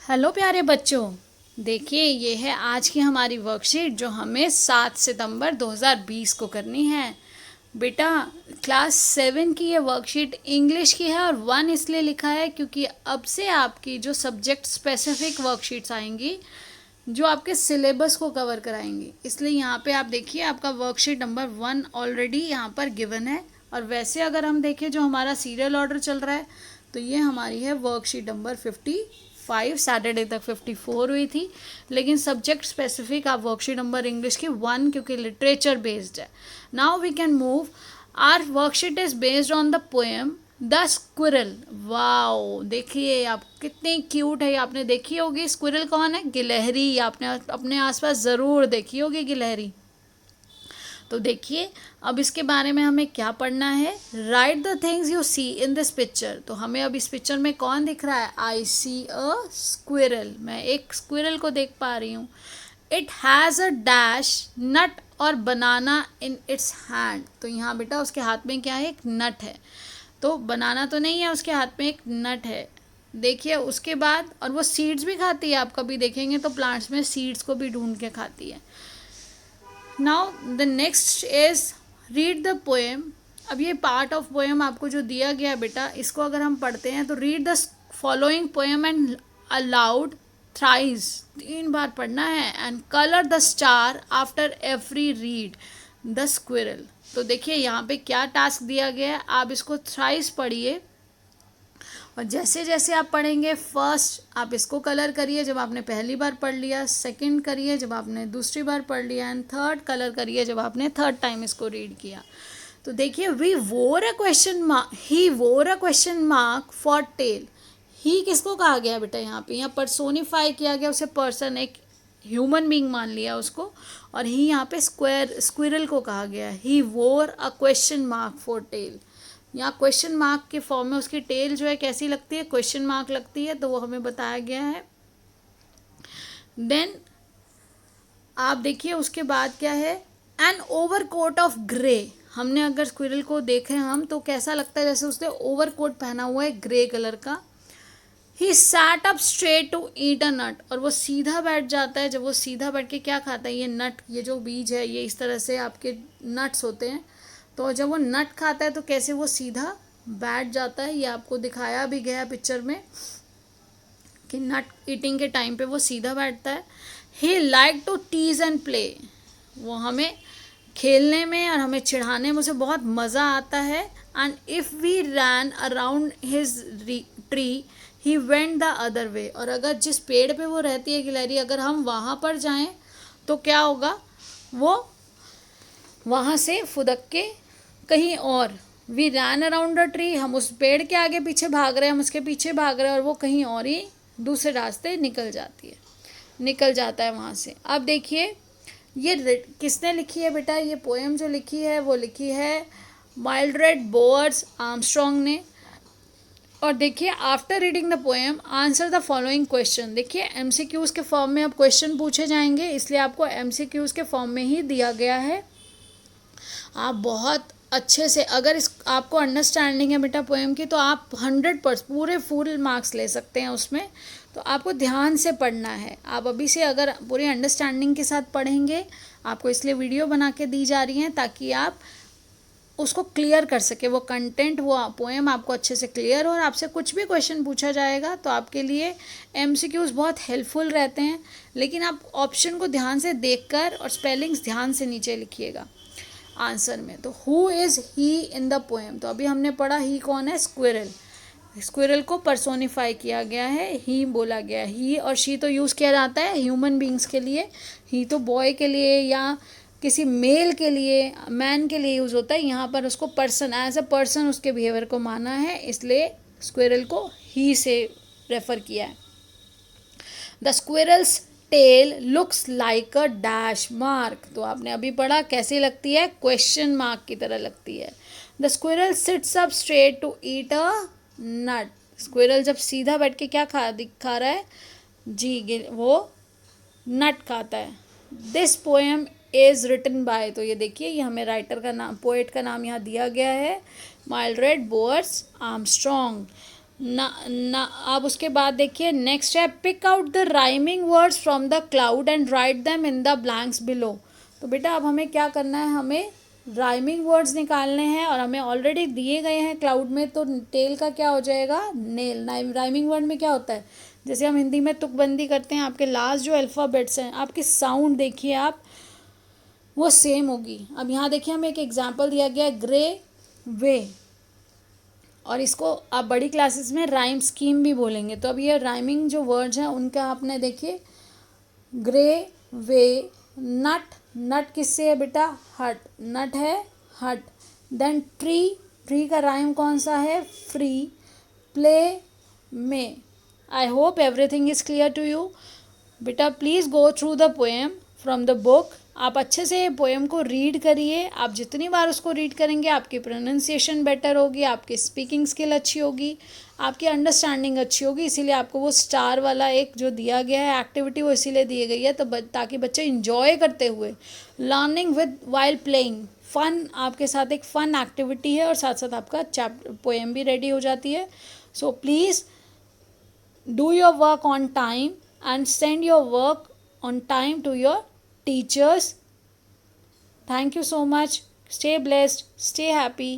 Hello प्यारे बच्चों, देखिए ये है आज की हमारी वर्कशीट जो हमें 7 सितंबर 2020 को करनी है। बेटा क्लास 7 की ये वर्कशीट इंग्लिश की है और 1 इसलिए लिखा है क्योंकि अब से आपकी जो सब्जेक्ट स्पेसिफिक वर्कशीट्स आएंगी जो आपके सिलेबस को कवर कराएंगी, इसलिए यहाँ पे आप देखिए आपका वर्कशीट नंबर 1 ऑलरेडी यहाँ पर गिवन है। और वैसे अगर हम देखें जो हमारा सीरियल ऑर्डर चल रहा है तो ये हमारी है वर्कशीट नंबर 55। सैटरडे तक 54 हुई थी, लेकिन सब्जेक्ट स्पेसिफिक आप वर्कशीट नंबर इंग्लिश की 1 क्योंकि लिटरेचर बेस्ड है। Now we can move. Our worksheet is based on the poem the squirrel. Wow, देखिए आप कितनी क्यूट है, आपने देखी होगी। स्क्विरल कौन है? गिलहरी। आपने अपने आसपास ज़रूर देखी होगी गिलहरी। तो देखिए अब इसके बारे में हमें क्या पढ़ना है। Write the things you see in this picture. तो हमें अब इस पिक्चर में कौन दिख रहा है? आई सी अ स्क्विरल। मैं एक स्क्विरल को देख पा रही हूँ। इट हैज़ अ डैश नट और बनाना इन इट्स हैंड। तो यहाँ बेटा उसके हाथ में क्या है? एक नट है। तो बनाना तो नहीं है, उसके हाथ में एक नट है। देखिए उसके बाद, और वो सीड्स भी खाती है। आप कभी देखेंगे तो प्लांट्स में सीड्स को भी ढूंढ के खाती है। Now the next is read the poem. अब ये पार्ट ऑफ पोएम आपको जो दिया गया बेटा, इसको अगर हम पढ़ते हैं तो read the following poem and allowed thrice. 3 बार पढ़ना है। And colour the star after every read the squirrel. तो देखिए यहाँ पे क्या टास्क दिया गया है, आप इसको थ्राइस पढ़िए और जैसे जैसे आप पढ़ेंगे, फर्स्ट आप इसको कलर करिए जब आपने पहली बार पढ़ लिया, सेकंड करिए जब आपने दूसरी बार पढ़ लिया, एंड थर्ड कलर करिए जब आपने थर्ड टाइम इसको रीड किया। तो देखिए वी वोर a question mark, he wore a question mark for tail. He किसको कहा गया बेटा? यहाँ पर्सोनिफाई किया गया, उसे पर्सन, एक ह्यूमन बींग मान लिया उसको। और ही यहाँ पे स्क्विरल को कहा गया। He wore a question mark for tail. यहाँ क्वेश्चन मार्क के फॉर्म में उसकी टेल जो है कैसी लगती है? क्वेश्चन मार्क लगती है, तो वो हमें बताया गया है। देन आप देखिए उसके बाद क्या है? An overcoat of grey. हमने अगर स्क्विरल को देखें हम तो कैसा लगता है? जैसे उसने ओवर कोट पहना हुआ है ग्रे कलर का। He sat up straight to eat a nut. और वो सीधा बैठ जाता है। जब वो सीधा बैठ के क्या खाता है? ये नट, ये जो बीज है, ये इस तरह से आपके नट्स होते हैं। तो जब वो नट खाता है तो कैसे वो सीधा बैठ जाता है, ये आपको दिखाया भी गया पिक्चर में कि नट ईटिंग के टाइम पे वो सीधा बैठता है। He like to tease and play. वो हमें खेलने में और हमें चिढ़ाने में उसे बहुत मज़ा आता है। And if we ran around his tree he went the other way. और अगर जिस पेड़ पे वो रहती है गिलहरी, अगर हम वहाँ पर जाएं तो क्या होगा? वो वहाँ से फुदक के कहीं और। We ran around the tree, हम उस पेड़ के आगे पीछे भाग रहे हैं, हम उसके पीछे भाग रहे हैं और वो कहीं और ही दूसरे रास्ते निकल जाता है वहाँ से। अब देखिए ये किसने लिखी है बेटा? ये पोएम जो लिखी है वो लिखी है माइल्ड्रेड बोअर्स आर्मस्ट्रॉन्ग ने। और देखिए after reading the poem answer the following question. देखिए एमसीक्यूज़ के फॉर्म में अब क्वेश्चन पूछे जाएंगे, इसलिए आपको एमसीक्यूज़ के फॉर्म में ही दिया गया है। आप बहुत अच्छे से, अगर इस आपको अंडरस्टैंडिंग है बेटा पोएम की, तो आप 100% पूरे फुल मार्क्स ले सकते हैं उसमें। तो आपको ध्यान से पढ़ना है। आप अभी से अगर पूरी अंडरस्टैंडिंग के साथ पढ़ेंगे, आपको इसलिए वीडियो बना के दी जा रही हैं ताकि आप उसको क्लियर कर सके, वो कंटेंट, वो पोएम आपको अच्छे से क्लियर हो। और आपसे कुछ भी क्वेश्चन पूछा जाएगा तो आपके लिए एमसीक्यूज़ बहुत हेल्पफुल रहते हैं। लेकिन आप ऑप्शन को ध्यान से देखकर और स्पेलिंग्स ध्यान से नीचे लिखिएगा आंसर में। तो who is he in the poem? तो अभी हमने पढ़ा ही कौन है? स्क्विरल। स्क्विरल को पर्सोनिफाई किया गया है, ही बोला गया। ही और शी तो यूज़ किया जाता है ह्यूमन बींग्स के लिए। ही तो बॉय के लिए या किसी मेल के लिए, मैन के लिए यूज़ होता है। यहाँ पर उसको पर्सन, एज अ पर्सन उसके बिहेवियर को माना है, इसलिए स्क्विरल को ही से रेफर किया है। The squirrel's tail looks like a dash mark. तो आपने अभी पढ़ा कैसी लगती है? क्वेश्चन मार्क की तरह लगती है। The squirrel sits up straight to eat a nut. Squirrel जब सीधा बैठ के क्या खा रहा है? जी, वो नट खाता है। This poem is written by. तो ये देखिए, ये हमें राइटर का नाम, पोएट का नाम यहाँ दिया गया है, माइल्ड्रेड बोअर्स आर्मस्ट्रॉन्ग। ना अब उसके बाद देखिए नेक्स्ट है pick out the rhyming words from the cloud and write them in the blanks below. तो बेटा अब हमें क्या करना है, हमें राइमिंग वर्ड्स निकालने हैं और हमें ऑलरेडी दिए गए हैं क्लाउड में, तो टेल का क्या हो जाएगा, नेल। राइमिंग वर्ड में क्या होता है, जैसे हम हिंदी में तुकबंदी करते हैं, आपके लास्ट जो अल्फ़ाबेट्स हैं आपके साउंड देखिए आप, वो सेम होगी। अब यहाँ देखिए हमें एक एग्जांपल दिया गया है ग्रे वे, और इसको आप बड़ी क्लासेस में राइम स्कीम भी बोलेंगे। तो अब ये राइमिंग जो वर्ड्स हैं उनका आपने देखिए ग्रे वे, नट, नट किससे है बेटा, हट, नट है हट। देन ट्री, ट्री का राइम कौन सा है, फ्री, प्ले में। I hope everything is clear to you. बेटा please go through the poem from the book. आप अच्छे से पोएम को रीड करिए, आप जितनी बार उसको रीड करेंगे आपकी प्रोनाउंसिएशन बेटर होगी, आपकी स्पीकिंग स्किल अच्छी होगी, आपकी अंडरस्टैंडिंग अच्छी होगी। इसीलिए आपको वो स्टार वाला एक जो दिया गया है एक्टिविटी, वो इसीलिए दी गई है तो ताकि बच्चे इंजॉय करते हुए, लर्निंग विद वाइल प्लेइंग, फ़न आपके साथ एक फ़न एक्टिविटी है और साथ साथ आपका पोएम भी रेडी हो जाती है। So please do your work on time and send your work on time to your teachers. Thank you so much. Stay blessed, stay happy.